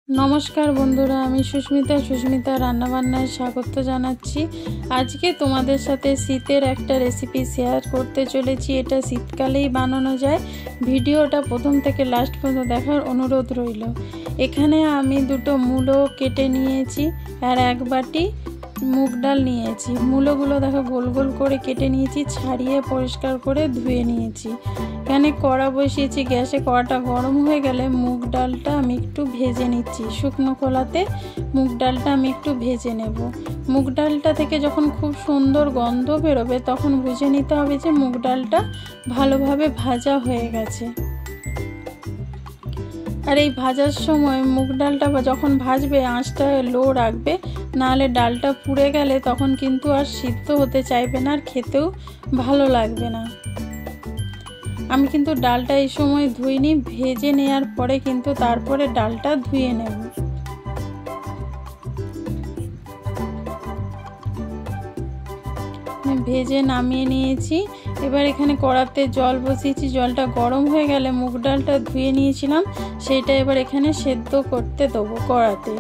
नमस्कार बंधुरा आमी सुष्मिता रान्नाबान्नाय स्वागत जानाच्छि। आजके तोमादेर साथे शीतेर एकटा रेसिपि शेयर करते चलेछि। एटा शीतकालेई बानानो जाय। भिडियोटा प्रथम थेके लास्ट पर्यन्त देखार अनुरोध रइल। एखाने आमी दुटो मूलो केटे नियेछि आर एक बाटी मुग डाल नियेछि। मूलोगुलो देखो गोल गोल करे केटे नियेछि, छाड़िए परिष्कार करे धुए नियेछि। एखाने कड़ा बसिएछि, ग्यासे कड़ाटा गरम हये गेले मुग डालटा आमि एकटु भेजे निচ্ছি। शुकनो खोलाते मुग डालटा आमि एकटु भेजे नेब। मुग डालटा थेके जखन खूब सुंदर गन्ध बेरोबे तखन बुझे निते होबे जे मुग डालटा भालोभाबे भाजा हये गेছে। और ये भाजार समय मुग डालटा जखन भाजबे आँचटा लो राखबे, नाहले डालटा पुड़े गेले तखन किन्तु आर सिद्ध होते चाइबे ना, आर खेतेও भालो लागबे ना। आमी किन्तु डालटा এই সময় ধুইনি, ভেজে নেওয়ার পরে কিন্তু তারপরে ডালটা ধুয়ে নেব। ভেজে নামিয়ে নিয়েছি। এবার এখানে কড়াতে জল বসিয়েছি, জলটা গরম হয়ে গেলে মুগ ডালটা ধুয়ে নিয়েছিলাম সেটা এবার এখানে সেদ্ধ করতে দেবো কড়াতে।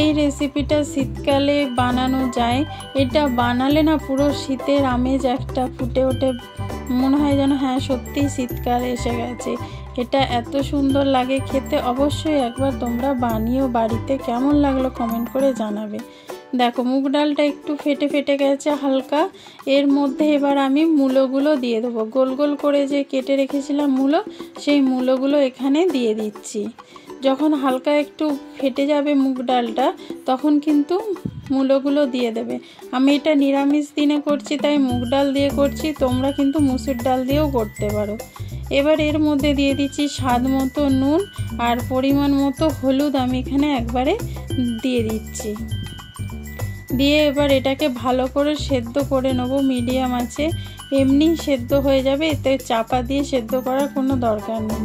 এই রেসিপিটা শীতকালে বানানো যায়। এটা বানালে না পুরো শীতের আমেজ একটা ফুটে ওঠে, মনে হয় যেন হ্যাঁ সত্যি শীতকাল এসে গেছে। এটা এত সুন্দর লাগে খেতে। অবশ্যই একবার তোমরা বানিও বাড়িতে। কেমন লাগলো কমেন্ট করে জানাবে। দেখো মুগ ডালটা একটু ফেটে ফেটে গেছে হালকা। এর মধ্যে এবার আমি মূলোগুলো দিয়ে দেবো। গোল গোল করে যে কেটে রেখেছিলাম মূলো, সেই মূলোগুলো এখানে দিয়ে দিচ্ছি। যখন হালকা একটু ফেটে যাবে মুগ ডালটা তখন কিন্তু মূলোগুলো দিয়ে দেবে। আমি এটা নিরামিষ দিনে করছি তাই মুগ ডাল দিয়ে করছি, তোমরা কিন্তু মুসুর ডাল দিয়েও করতে পারো। এবার এর মধ্যে দিয়ে দিচ্ছি স্বাদ মতো নুন আর পরিমাণ মতো হলুদ আমি এখানে একবারে দিয়ে দিচ্ছি। দিয়ে এবার এটাকে ভালো করে সেদ্ধ করে নেবো মিডিয়াম আঁচে। এমনি সেদ্ধ হয়ে যাবে, এতে চাপা দিয়ে সেদ্ধ করার কোনো দরকার নেই।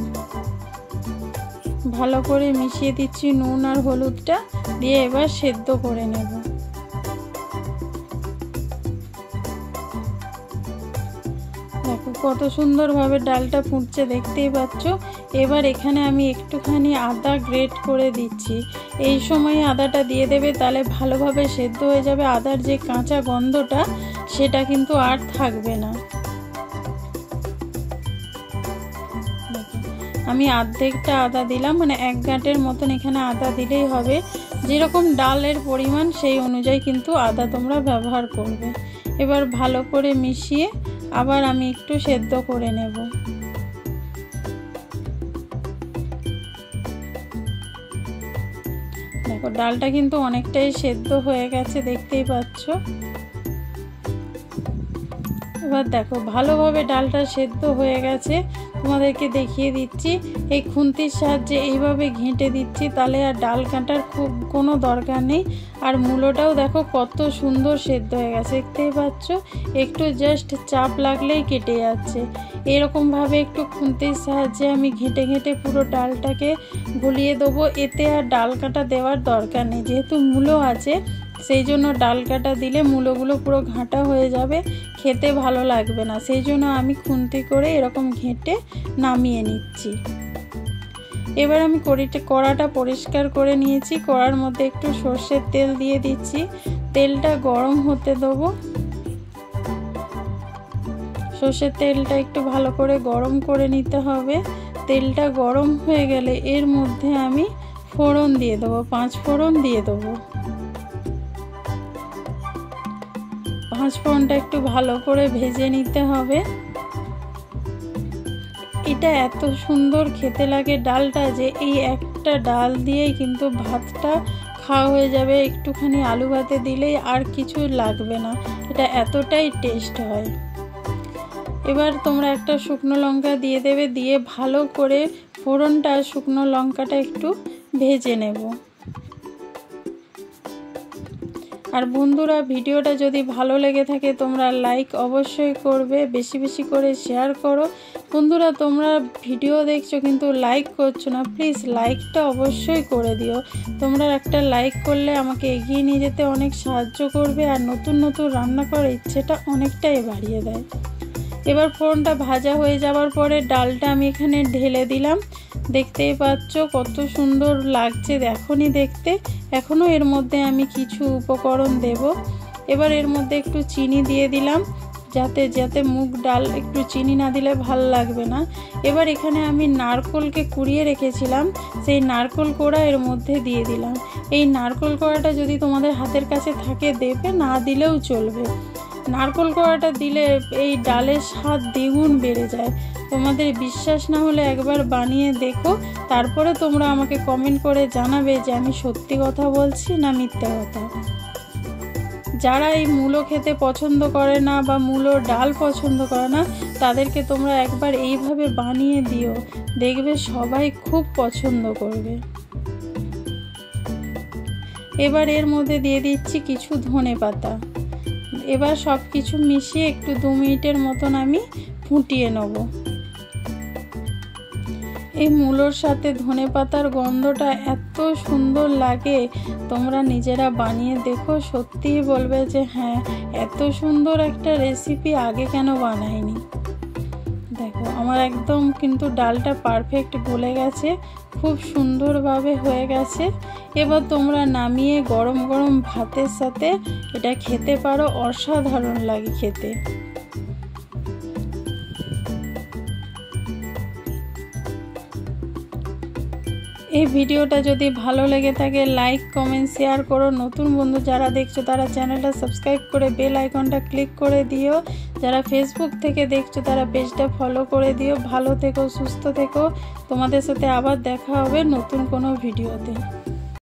ভালো করে মিশিয়ে দিচ্ছি নুন আর হলুদটা, দিয়ে এবার সেদ্ধ করে নেব। দেখো কত সুন্দরভাবে ডালটা ফুটছে, দেখতেই পাচ্ছ। এবার এখানে আমি একটুখানি আদা গ্রেট করে দিচ্ছি। এই সময় আদাটা দিয়ে দেবে, তাহলে ভালোভাবে সেদ্ধ হয়ে যাবে। আদার যে কাঁচা গন্ধটা সেটা কিন্তু আর থাকবে না। আমি অর্ধেকটা আদা দিলাম, মানে এক গাঁটের মতন এখানে আদা দিলেই হবে। যেরকম ডালের পরিমাণ সেই অনুযায়ী কিন্তু আদা তোমরা ব্যবহার করবে। এবার ভালো করে মিশিয়ে আবার আমি একটু সেদ্ধ করে নেব। দেখো ডালটা কিন্তু অনেকটাই সেদ্ধ হয়ে গেছে, দেখতেই পাচ্ছ। এবার দেখো ভালোভাবে ডালটা সেদ্ধ হয়ে গেছে, তোমাদেরকে দেখিয়ে দিচ্ছি। এই খুন্তির সাহায্যে এইভাবে ঘেঁটে দিচ্ছি, তাহলে আর ডাল কাটার খুব কোনো দরকার নেই। আর মূলোটাও দেখো কত সুন্দর সেদ্ধ হয়ে গেছে, দেখতেই পাচ্ছ। একটু জাস্ট চাপ লাগলেই কেটে যাচ্ছে। এরকমভাবে একটু খুন্তির সাহায্যে আমি ঘেঁটে ঘেঁটে পুরো ডালটাকে গলিয়ে দেবো। এতে আর ডাল কাটা দেওয়ার দরকার নেই, যেহেতু মূলো আছে সেই জন্য ডাল কাটা দিলে মূলোগুলো পুরো ঘাঁটা হয়ে যাবে, খেতে ভালো লাগবে না। সেই জন্য আমি খুন্তি করে এরকম ঘেঁটে নামিয়ে নিচ্ছি। এবার আমি কড়াটা পরিষ্কার করে নিয়েছি। কড়ার মধ্যে একটু সর্ষের তেল দিয়ে দিচ্ছি। তেলটা গরম হতে দেবো। সর্ষের তেলটা একটু ভালো করে গরম করে নিতে হবে। তেলটা গরম হয়ে গেলে এর মধ্যে আমি ফোড়ন দিয়ে দেবো, 5 ফোড়ন দিয়ে দেবো। 5 ফোড়নটা একটু ভালো করে ভেজে নিতে হবে। এটা এত সুন্দর খেতে লাগে ডালটা যে এই একটা ডাল দিয়েই কিন্তু ভাতটা খাওয়া হয়ে যাবে। একটুখানি আলু ভাতে দিলেই আর কিছু লাগবে না, এটা এতটাই টেস্ট হয়। এবার তোমরা একটা শুকনো লঙ্কা দিয়ে দেবে, দিয়ে ভালো করে ফোড়নটা শুকনো লঙ্কাটা একটু ভেজে নেব। আর বন্ধুরা ভিডিওটা যদি ভালো লেগে থাকে তোমরা লাইক অবশ্যই করবে, বেশি বেশি করে শেয়ার করো। বন্ধুরা তোমরা ভিডিও দেখছো কিন্তু লাইক করছো না, প্লিজ লাইকটা অবশ্যই করে দিও। তোমরা একটা লাইক করলে আমাকে এগিয়ে নিয়ে যেতে অনেক সাহায্য করবে, আর নতুন নতুন রান্না করার ইচ্ছেটা অনেকটাই বাড়িয়ে দেয়। এবার ফোড়নটা ভাজা হয়ে যাওয়ার পরে ডালটা আমি এখানে ঢেলে দিলাম। দেখতেই পাচ্ছ কত সুন্দর লাগছে এখনই দেখতে। এখনও এর মধ্যে আমি কিছু উপকরণ দেব। এবার এর মধ্যে একটু চিনি দিয়ে দিলাম, যাতে মুগ ডাল একটু চিনি না দিলে ভাল লাগবে না। এবার এখানে আমি নারকেলকে কুড়িয়ে রেখেছিলাম, সেই নারকেল কোড়া এর মধ্যে দিয়ে দিলাম। এই নারকেল কোড়াটা যদি তোমাদের হাতের কাছে থাকে দেবে, না দিলেও চলবে। নারকেল কোড়াটা দিলে এই ডালের স্বাদ দ্বিগুণ বেড়ে যায়। তোমাদের বিশ্বাস না হলে একবার বানিয়ে দেখো, তারপরে তোমরা আমাকে কমেন্ট করে জানাবে যে আমি সত্যি কথা বলছি না মিথ্যা কথা। যারা এই মূলো খেতে পছন্দ করে না বা মূলো ডাল পছন্দ করে না, তাদেরকে তোমরা একবার এইভাবে বানিয়ে দিও, দেখবে সবাই খুব পছন্দ করবে। এবার এর মধ্যে দিয়ে দিচ্ছি কিছু ধনেপাতা। এবার সব কিছু মিশিয়ে একটু 2 মিনিটের মতন আমি ফুটিয়ে নেব। এই মূলোর সাথে ধনেপাতার গন্ধটা এত সুন্দর লাগে, তোমরা নিজেরা বানিয়ে দেখো, সত্যিই বলবে যে হ্যাঁ, এত সুন্দর একটা রেসিপি আগে কেন বানাইনি। দেখো আমার একদম কিন্তু ডালটা পারফেক্ট গলে গেছে, খুব সুন্দরভাবে হয়ে গেছে। এবার তোমরা নামিয়ে গরম গরম ভাতের সাথে এটা খেতে পারো, অসাধারণ লাগে খেতে। এই ভিডিওটা যদি ভালো লেগে থাকে লাইক কমেন্ট শেয়ার করো। নতুন বন্ধু যারা দেখছো তারা চ্যানেলটা সাবস্ক্রাইব করে বেল আইকনটা ক্লিক করে দিও। যারা ফেসবুক থেকে দেখছো তারা পেজটা ফলো করে দিও। ভালো থেকো, সুস্থ থেকো। তোমাদের সাথে আবার দেখা হবে নতুন কোনো ভিডিওতে।